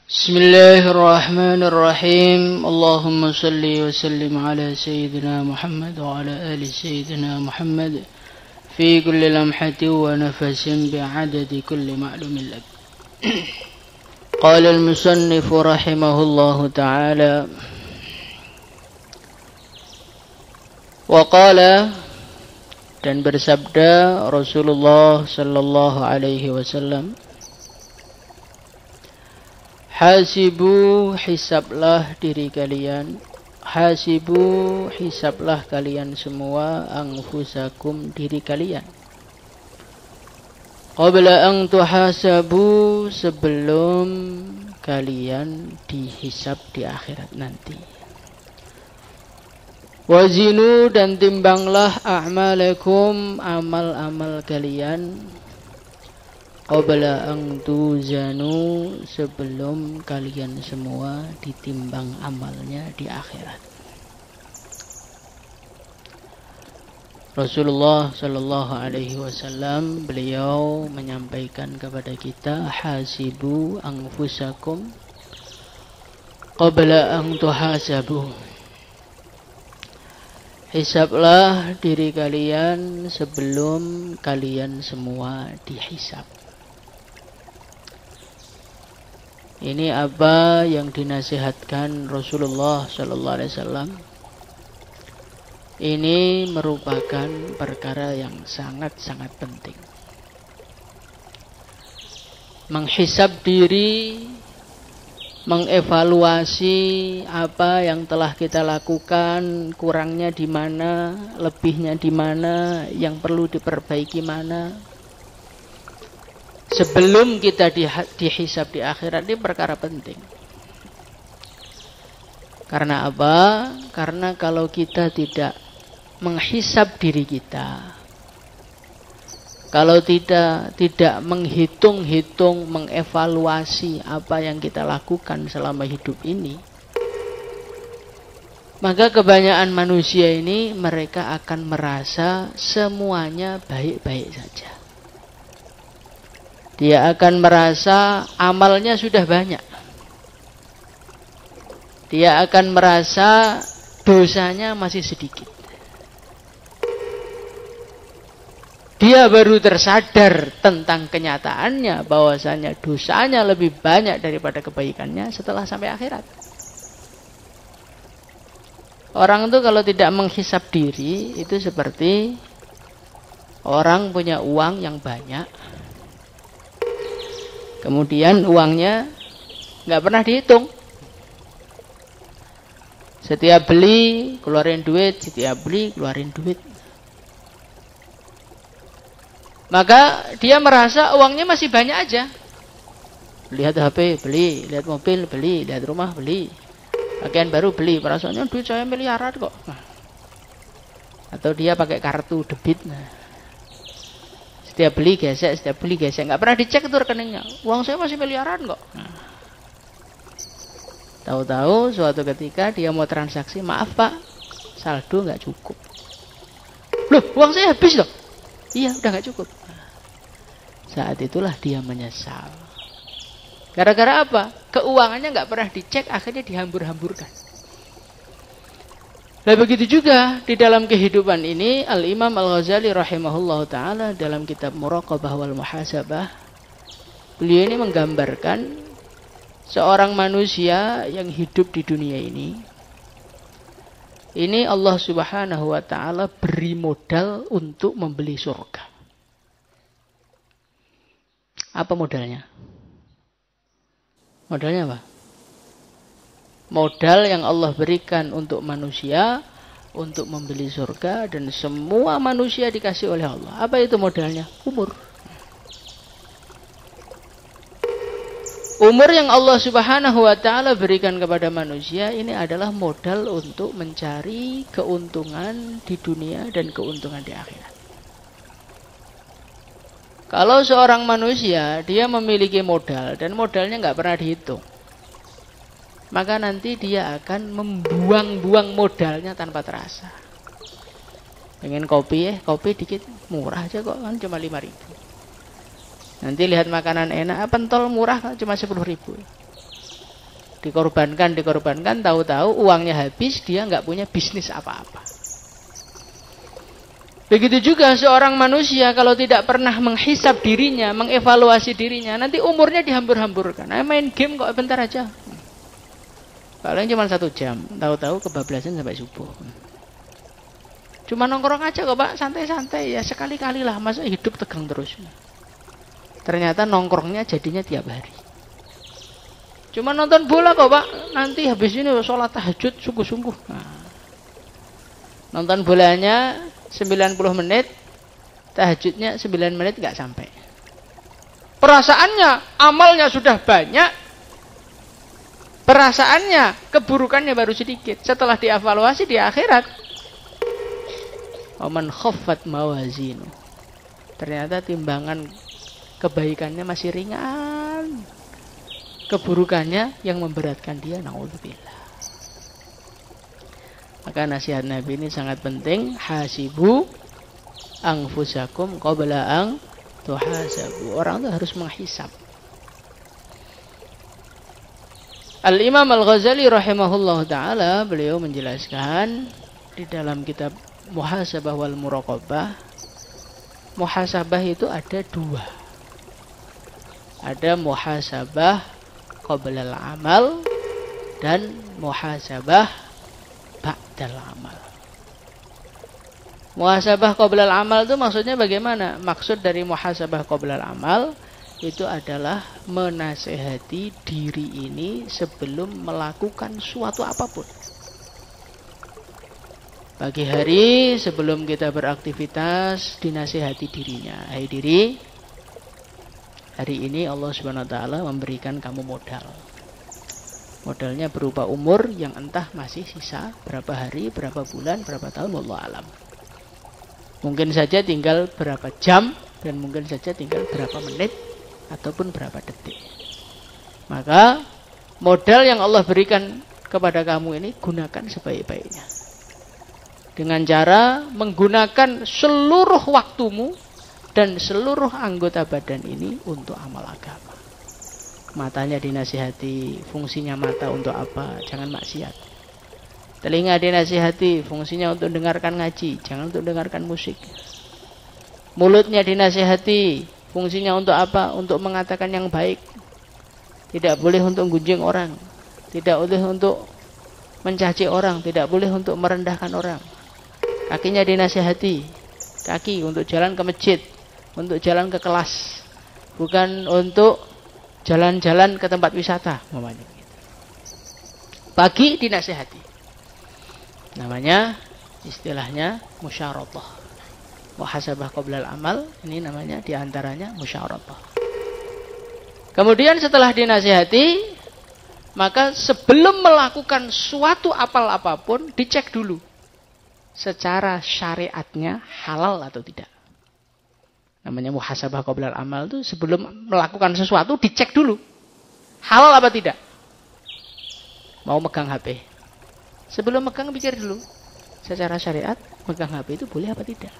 Bismillahirrahmanirrahim. Allahumma salli wa sallim ala sayyidina Muhammad wa ala ali sayyidina Muhammad fi kulli lamhati wa nafasin bi'adadi kulli ma'lumin lak. Qala al-musannif rahimahullahu ta'ala wa qala, dan bersabda Rasulullah sallallahu alaihi wasallam, hasibu, hisablah diri kalian, hasibu, hisablah kalian semua, anfusakum, diri kalian, qabla an tuhasabu, sebelum kalian dihisab di akhirat nanti. Wazinu, dan timbanglah a'malakum, amal-amal kalian, qabla an tuzanu, sebelum kalian semua ditimbang amalnya di akhirat. Rasulullah sallallahu alaihi wasallam, beliau menyampaikan kepada kita, hasibu anfusakum qabla an tuhasabu, hisablah diri kalian sebelum kalian semua dihisab. Ini apa yang dinasihatkan Rasulullah sallallahu alaihi wasallam. Ini merupakan perkara yang sangat-sangat penting. Menghisab diri, mengevaluasi apa yang telah kita lakukan, kurangnya di mana, lebihnya di mana, yang perlu diperbaiki mana. Sebelum kita dihisab di akhirat, ini perkara penting. Karena apa? Karena kalau kita tidak menghisab diri kita, kalau tidak menghitung-hitung, mengevaluasi apa yang kita lakukan selama hidup ini, maka kebanyakan manusia ini mereka akan merasa semuanya baik-baik saja. Dia akan merasa amalnya sudah banyak. Dia akan merasa dosanya masih sedikit. Dia baru tersadar tentang kenyataannya bahwasanya dosanya lebih banyak daripada kebaikannya setelah sampai akhirat. Orang itu kalau tidak menghisab diri, itu seperti orang punya uang yang banyak, kemudian uangnya nggak pernah dihitung. Setiap beli keluarin duit, setiap beli keluarin duit. Maka dia merasa uangnya masih banyak aja. Lihat HP beli, lihat mobil beli, lihat rumah beli, pakaian baru beli. Perasaannya duit saya miliaran kok. Atau dia pakai kartu debit. Setiap beli gesek, nggak pernah dicek itu rekeningnya. Uang saya masih miliaran kok. Tahu-tahu suatu ketika dia mau transaksi, maaf pak, saldo nggak cukup. Loh, uang saya habis loh. Iya, udah nggak cukup. Saat itulah dia menyesal. Gara-gara apa? Keuangannya nggak pernah dicek, akhirnya dihambur-hamburkan. Nah begitu juga di dalam kehidupan ini, Al-Imam Al-Ghazali rahimahullah ta'ala dalam kitab Muraqabah wal Muhasabah, beliau ini menggambarkan seorang manusia yang hidup di dunia ini Allah subhanahu wa ta'ala beri modal untuk membeli surga. Apa modalnya? Modalnya apa? Modal yang Allah berikan untuk manusia untuk membeli surga, dan semua manusia dikasih oleh Allah. Apa itu modalnya? Umur. Umur yang Allah subhanahu wa ta'ala berikan kepada manusia ini adalah modal untuk mencari keuntungan di dunia dan keuntungan di akhirat. Kalau seorang manusia dia memiliki modal dan modalnya nggak pernah dihitung, maka nanti dia akan membuang-buang modalnya tanpa terasa. Pengen kopi dikit, murah aja kok, kan cuma 5.000. Nanti lihat makanan enak, pentol murah kan cuma 10.000. Dikorbankan, tahu-tahu uangnya habis, dia nggak punya bisnis apa-apa. Begitu juga seorang manusia kalau tidak pernah menghisap dirinya, mengevaluasi dirinya, nanti umurnya dihambur-hamburkan. Main game kok bentar aja. Paling cuma 1 jam, tahu-tahu kebablasan sampai subuh. Cuma nongkrong aja kok Pak, santai-santai ya, sekali-kali lah, masa hidup tegang terus. Ternyata nongkrongnya jadinya tiap hari. Cuma nonton bola kok Pak, nanti habis ini sholat tahajud sungguh-sungguh. Nah, nonton bolanya 90 menit, tahajudnya 9 menit nggak sampai. Perasaannya, amalnya sudah banyak, perasaannya, keburukannya baru sedikit. Setelah dievaluasi di akhirat, waman khaffat mawazinu, ternyata timbangan kebaikannya masih ringan, keburukannya yang memberatkan dia, naudzubillah. Maka nasihat Nabi ini sangat penting. Hasibu anfusakum qabla an tuhasabu. Orang itu harus menghisab. Al-Imam Al-Ghazali rahimahullah ta'ala, beliau menjelaskan di dalam kitab Muhasabah wal Muraqabah, muhasabah itu ada 2. Ada muhasabah qabla al-amal dan muhasabah ba'dal amal. Muhasabah qabla al-amal itu maksudnya bagaimana? Maksud dari muhasabah qabla al-amal itu adalah menasehati diri ini sebelum melakukan suatu apapun. Pagi hari sebelum kita beraktivitas, dinasehati dirinya. Hai diri, hari ini Allah Subhanahu wa taala memberikan kamu modal. Modalnya berupa umur yang entah masih sisa berapa hari, berapa bulan, berapa tahun, wallahu alam. Mungkin saja tinggal berapa jam dan mungkin saja tinggal berapa menit ataupun berapa detik. Maka modal yang Allah berikan kepada kamu ini gunakan sebaik-baiknya. Dengan cara menggunakan seluruh waktumu dan seluruh anggota badan ini untuk amal agama. Matanya dinasihati, fungsinya mata untuk apa? Jangan maksiat. Telinga dinasihati, fungsinya untuk dengarkan ngaji, jangan untuk dengarkan musik. Mulutnya dinasihati, fungsinya untuk apa? Untuk mengatakan yang baik. Tidak boleh untuk gunjing orang, tidak boleh untuk mencaci orang, tidak boleh untuk merendahkan orang. Kakinya dinasihati, kaki untuk jalan ke masjid, untuk jalan ke kelas, bukan untuk jalan-jalan ke tempat wisata. Pagi dinasihati, namanya istilahnya musyaratah. Muhasabah qabla al-amal, ini namanya diantaranya musyaratah. Kemudian setelah dinasihati, maka sebelum melakukan suatu amal apapun, dicek dulu secara syariatnya halal atau tidak. Namanya muhasabah qabla al-amal itu sebelum melakukan sesuatu dicek dulu halal apa tidak. Mau megang HP, sebelum megang pikir dulu secara syariat megang HP itu boleh apa tidak.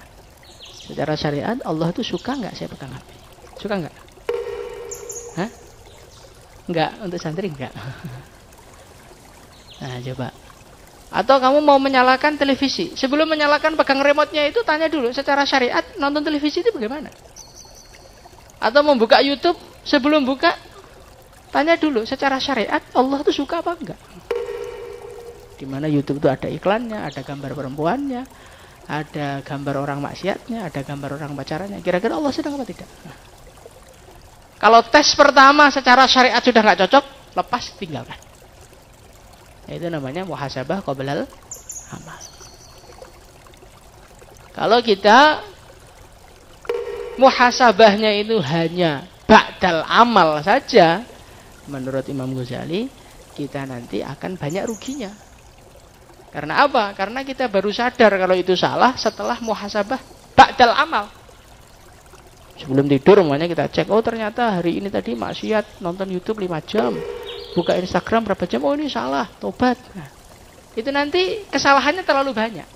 Secara syariat Allah itu suka nggak saya pegang HP? Suka nggak? Hah? Nggak, untuk santri nggak. Nah coba. Atau kamu mau menyalakan televisi, sebelum menyalakan pegang remote-nya itu tanya dulu secara syariat nonton televisi itu bagaimana. Atau membuka YouTube, sebelum buka tanya dulu secara syariat Allah itu suka apa enggak. Di mana YouTube itu ada iklannya, ada gambar perempuannya, ada gambar orang maksiatnya, ada gambar orang pacarannya. Kira-kira Allah sedang apa tidak? Nah, kalau tes pertama secara syariat sudah nggak cocok, lepas tinggalkan. Itu namanya muhasabah qabla al-amal. Kalau kita muhasabahnya itu hanya ba'dal amal saja, menurut Imam Ghazali, kita nanti akan banyak ruginya. Karena apa? Karena kita baru sadar kalau itu salah setelah muhasabah ba'dal amal. Sebelum tidur makanya kita cek, oh ternyata hari ini tadi maksiat, nonton YouTube 5 jam. Buka Instagram berapa jam, oh ini salah, tobat. Nah, itu nanti kesalahannya terlalu banyak.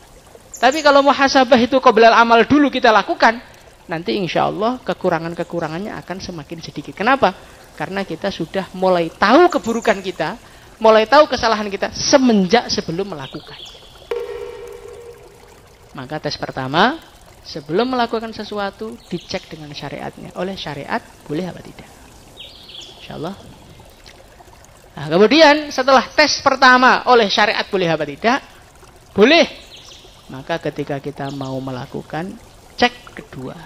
Tapi kalau muhasabah itu qabla amal dulu kita lakukan, nanti insya Allah kekurangan-kekurangannya akan semakin sedikit. Kenapa? Karena kita sudah mulai tahu keburukan kita, mulai tahu kesalahan kita semenjak sebelum melakukan. Maka tes pertama, sebelum melakukan sesuatu, dicek dengan syariatnya. Oleh syariat, boleh apa tidak? InsyaAllah. Nah, kemudian setelah tes pertama, oleh syariat boleh apa tidak? Boleh. Maka ketika kita mau melakukan, cek kedua.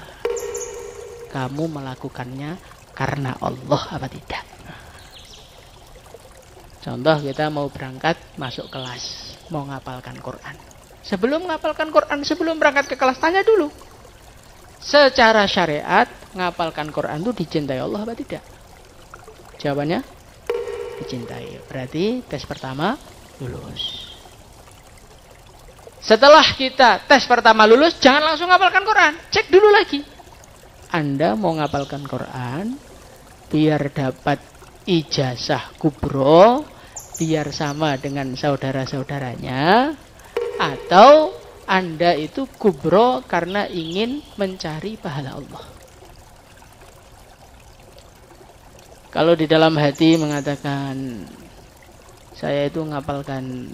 Kamu melakukannya karena Allah apa tidak? Contoh kita mau berangkat masuk kelas, mau ngapalkan Quran. Sebelum ngapalkan Quran, sebelum berangkat ke kelas, tanya dulu. Secara syariat, ngapalkan Quran itu dicintai Allah apa tidak? Jawabannya, dicintai. Berarti tes pertama lulus. Setelah kita tes pertama lulus, jangan langsung ngapalkan Quran. Cek dulu lagi. Anda mau ngapalkan Quran, biar dapat ijazah kubro, biar sama dengan saudara-saudaranya, atau Anda itu kubro karena ingin mencari pahala Allah. Kalau di dalam hati mengatakan, saya itu ngapalkan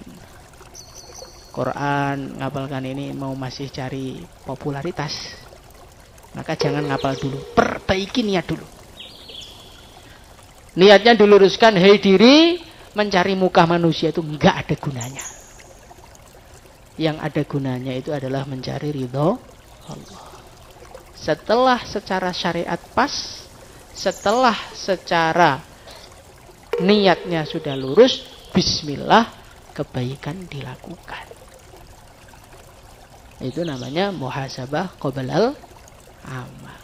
Quran, ngapalkan ini mau masih cari popularitas, maka jangan ngapal dulu, perbaiki niat dulu. Niatnya diluruskan, hei diri, mencari muka manusia itu enggak ada gunanya. Yang ada gunanya itu adalah mencari ridho Allah. Setelah secara syariat pas, setelah secara niatnya sudah lurus, bismillah, kebaikan dilakukan. Itu namanya muhasabah qoblal amal.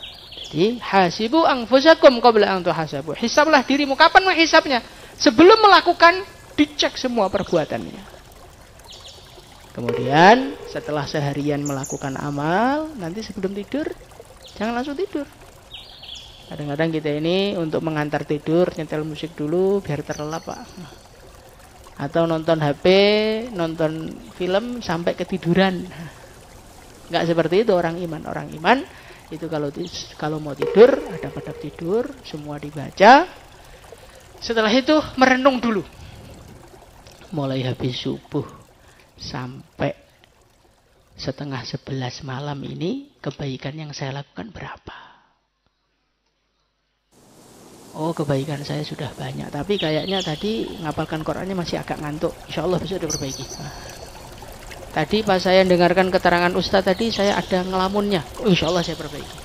Jadi hasibu anfusakum qabla an tuhasabu. Hisablah dirimu. Kapan menghisabnya? Sebelum melakukan, dicek semua perbuatannya. Kemudian setelah seharian melakukan amal, nanti sebelum tidur jangan langsung tidur. Kadang-kadang kita ini untuk mengantar tidur nyetel musik dulu biar terlelap, Pak. Atau nonton HP, nonton film sampai ketiduran. Enggak seperti itu orang iman. Orang iman itu kalau mau tidur, ada adab tidur, semua dibaca. Setelah itu merenung dulu. Mulai habis subuh sampai setengah 11 malam ini, kebaikan yang saya lakukan berapa? Oh, kebaikan saya sudah banyak, tapi kayaknya tadi ngapalkan Qurannya masih agak ngantuk. Insya Allah bisa diperbaiki. Tadi pas saya dengarkan keterangan Ustadz tadi, saya ada ngelamunnya. Oh, insya Allah saya perbaiki.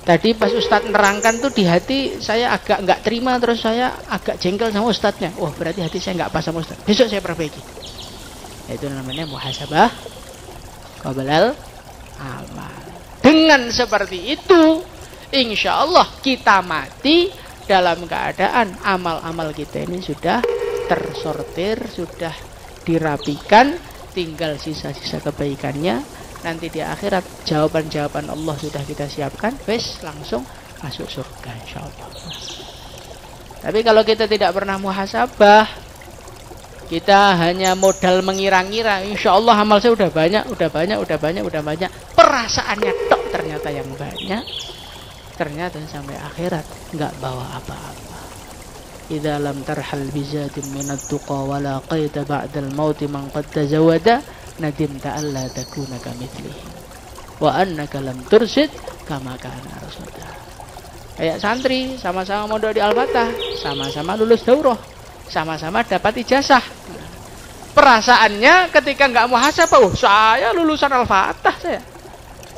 Tadi pas Ustadz nerangkan tuh di hati saya agak nggak terima, terus saya agak jengkel sama Ustadznya. Oh, berarti hati saya nggak pas sama Ustadz. Besok saya perbaiki. Itu namanya muhasabah qoblal amal. Dengan seperti itu, insya Allah kita mati dalam keadaan amal-amal kita ini sudah tersortir, sudah dirapikan, tinggal sisa-sisa kebaikannya. Nanti di akhirat jawaban-jawaban Allah sudah kita siapkan, wes langsung masuk surga insya Allah. Tapi kalau kita tidak pernah muhasabah, kita hanya modal mengira-ngira, insya Allah amal saya udah banyak, perasaannya tok ternyata yang banyak, ternyata sampai akhirat nggak bawa apa-apa. Idza lam tarhal bizatin minat tuqa wa laqaita ba'dal mauti man qad tazawada nadimta alla takuna kamitslihi wa annaka lam tursid kama kana rasulullah. Kayak santri sama-sama mondok di Al-Fatah, sama-sama lulus daurah, sama-sama dapat ijazah. Perasaannya ketika nggak muhasabah, oh saya lulusan Al-Fatah,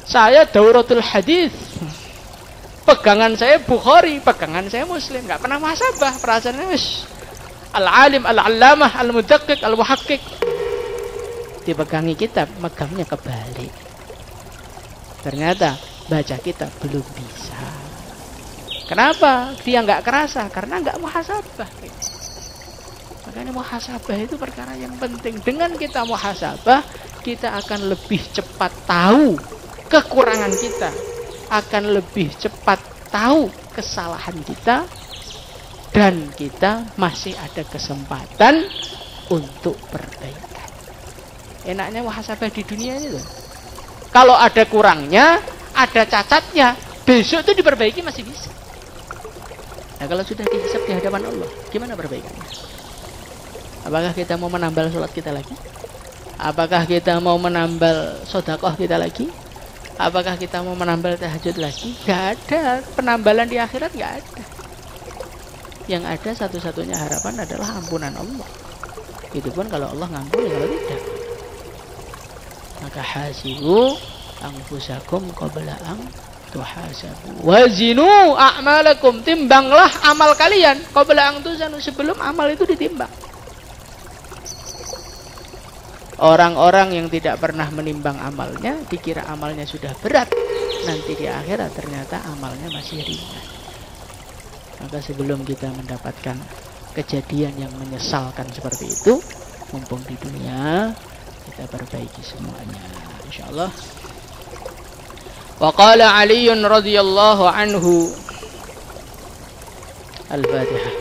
saya dauratul hadis, pegangan saya Bukhari, pegangan saya Muslim, nggak pernah muhasabah. Perasaannya wis al-alim, al-allamah, al-mudaqqiq, al-muhaqqiq. Dipegangi kitab, megangnya kebalik. Ternyata baca kitab belum bisa. Kenapa? Dia nggak kerasa karena nggak muhasabah. Makanya muhasabah itu perkara yang penting. Dengan kita muhasabah, kita akan lebih cepat tahu kekurangan kita, akan lebih cepat tahu kesalahan kita, dan kita masih ada kesempatan untuk perbaikan. Enaknya muhasabah di dunia ini loh. Kalau ada kurangnya, ada cacatnya, besok itu diperbaiki masih bisa. Nah kalau sudah dihisab di hadapan Allah, gimana perbaikannya? Apakah kita mau menambal sholat kita lagi? Apakah kita mau menambal sodakoh kita lagi? Apakah kita mau menambal tahajud lagi? Gak ada. Penambalan di akhirat gak ada. Yang ada satu-satunya harapan adalah ampunan Allah. Itu pun kalau Allah ngampuni, kalau tidak. Maka hasibu anfusakum qabla an tuhasabu wazinu a'malakum, timbanglah amal kalian qabla an tuzanu, sebelum amal itu ditimbang. Orang-orang yang tidak pernah menimbang amalnya, dikira amalnya sudah berat, nanti di akhirat ternyata amalnya masih ringan. Maka sebelum kita mendapatkan kejadian yang menyesalkan seperti itu, mumpung di dunia, kita perbaiki semuanya, insyaallah. Wa qala Ali radhiyallahu anhu, Al-Fatihah.